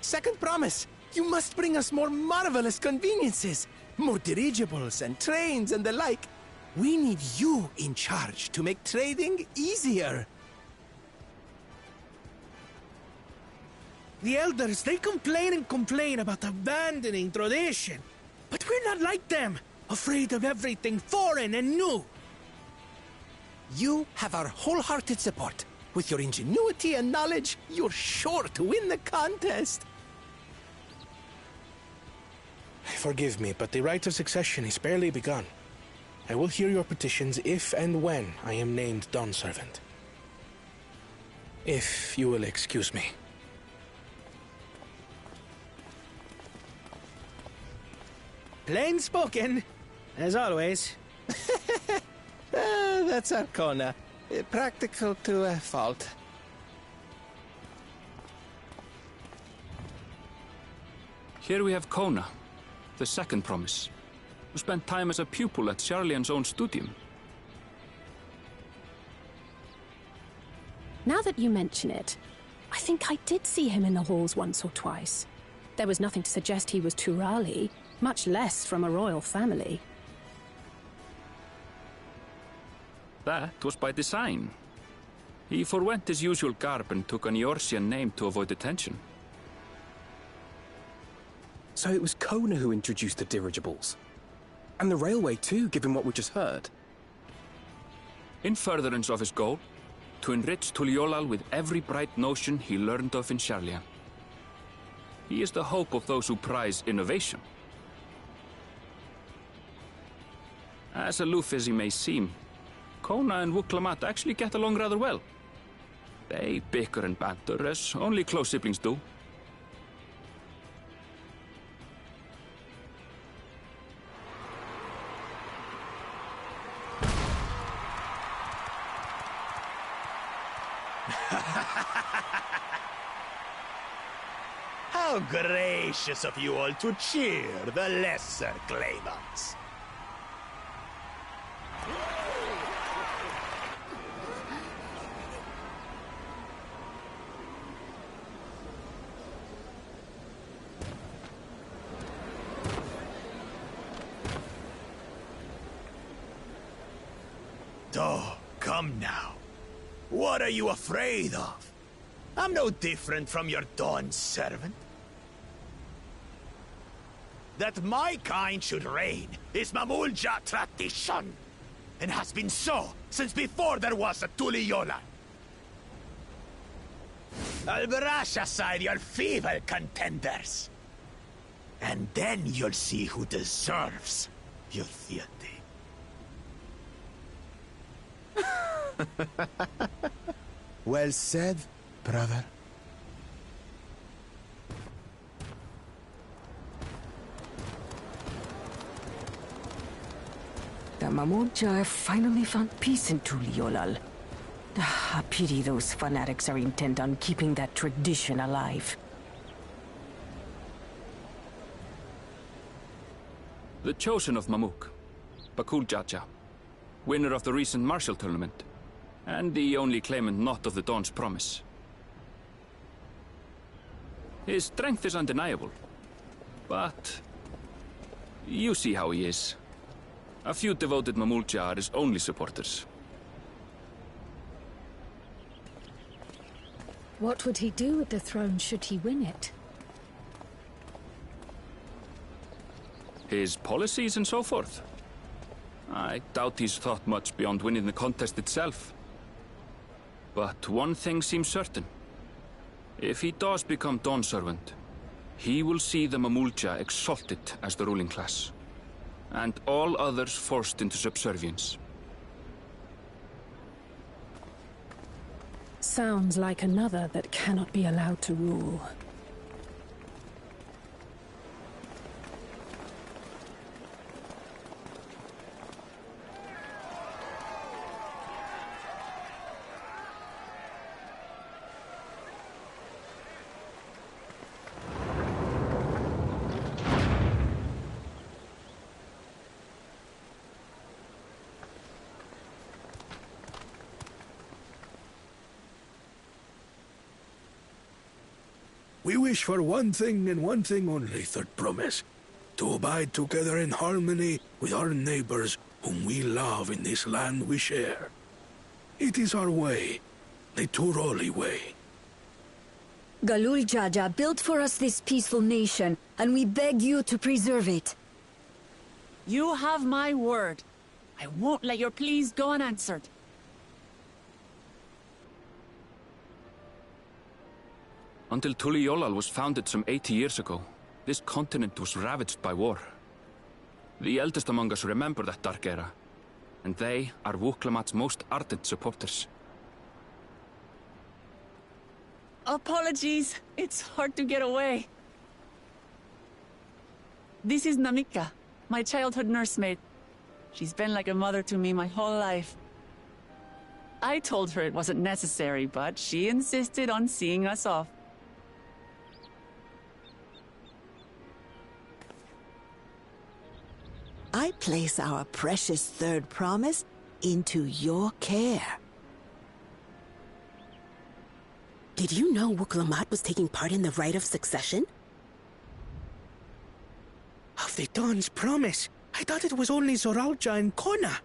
Second promise! You must bring us more marvelous conveniences! More dirigibles and trains and the like! We need you in charge to make trading easier! The elders, they complain and complain about abandoning tradition. But we're not like them, afraid of everything foreign and new. You have our wholehearted support. With your ingenuity and knowledge, you're sure to win the contest. Forgive me, but the right of succession is barely begun. I will hear your petitions if and when I am named Dawn Servant. If you will excuse me. Plain spoken, as always. That's Arcona. Practical to a fault. Here we have Kona, the second promise, who spent time as a pupil at Sharlian's own studium. Now that you mention it, I think I did see him in the halls once or twice. There was nothing to suggest he was Turali, much less from a royal family. That was by design. He forwent his usual garb and took an Eorzean name to avoid attention. So it was Kona who introduced the dirigibles. And the railway too, given what we just heard. In furtherance of his goal, to enrich Tuliolal with every bright notion he learned of in Sharlian. He is the hope of those who prize innovation. As aloof as he may seem, Kona and Wuklamat actually get along rather well. They bicker and banter as only close siblings do. How gracious of you all to cheer the lesser claimants. Oh, come now. What are you afraid of? I'm no different from your Dawn servant. That my kind should reign is Mamulja tradition, and has been so since before there was a Tuliyola. I'll brush aside your feeble contenders, and then you'll see who deserves your deity. Well said, brother. The Mamulja have finally found peace in Tuliolal. I pity those fanatics are intent on keeping that tradition alive. The chosen of Mamuk, Bakul Jaja, winner of the recent martial tournament, and the only claimant not of the Dawn's promise. His strength is undeniable, but you see how he is. A few devoted Mamulja are his only supporters. What would he do with the throne should he win it? His policies and so forth. I doubt he's thought much beyond winning the contest itself. But one thing seems certain. If he does become Dawn Servant, he will see the Mamulja exalted as the ruling class, and all others forced into subservience. Sounds like another that cannot be allowed to rule. We wish for one thing and one thing only, Third Promise. To abide together in harmony with our neighbors whom we love in this land we share. It is our way, the Turoli way. Galul Jaja built for us this peaceful nation, and we beg you to preserve it. You have my word. I won't let your pleas go unanswered. Until Tuliolal was founded some 80 years ago, this continent was ravaged by war. The eldest among us remember that dark era, and they are Wuklamat's most ardent supporters. Apologies, it's hard to get away. This is Namika, my childhood nursemaid. She's been like a mother to me my whole life. I told her it wasn't necessary, but she insisted on seeing us off. I place our precious Third Promise into your care. Did you know Wuklamat was taking part in the rite of succession? Of the Dawn's promise. I thought it was only Zoralja and Kona.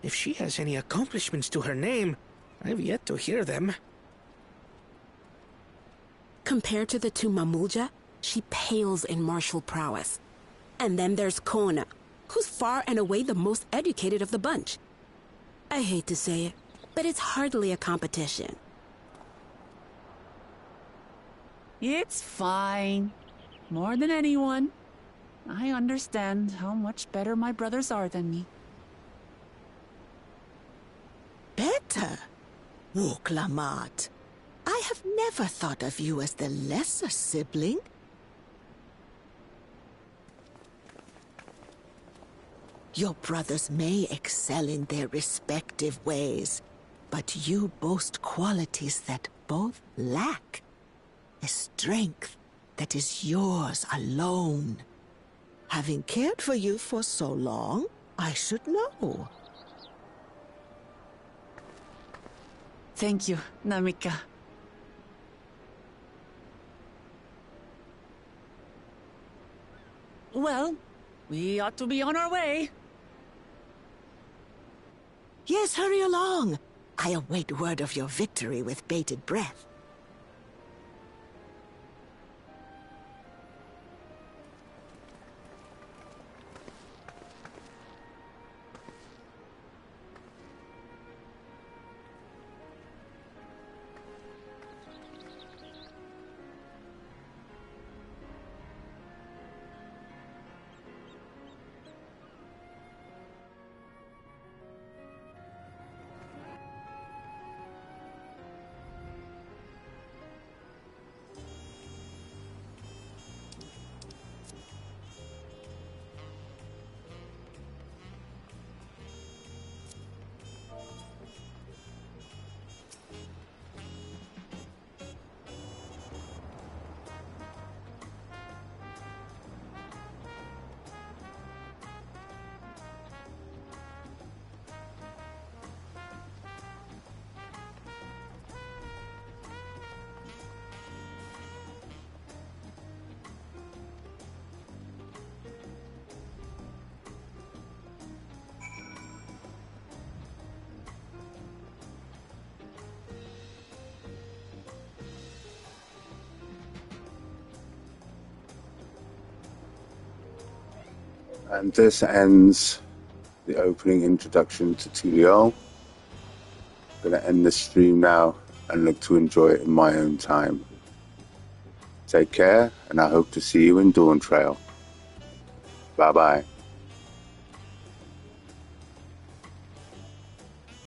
If she has any accomplishments to her name, I've yet to hear them. Compared to the two Mamulja, she pales in martial prowess. And then there's Kona, who's far and away the most educated of the bunch. I hate to say it, but it's hardly a competition. It's fine. More than anyone. I understand how much better my brothers are than me. Better? Wuklamat, I have never thought of you as the lesser sibling. Your brothers may excel in their respective ways, but you boast qualities that both lack. A strength that is yours alone. Having cared for you for so long, I should know. Thank you, Namika. Well, we ought to be on our way. Yes, hurry along. I await word of your victory with bated breath. And this ends the opening introduction to Tulio. I'm going to end the stream now and look to enjoy it in my own time. Take care, and I hope to see you in Dawntrail. Bye-bye.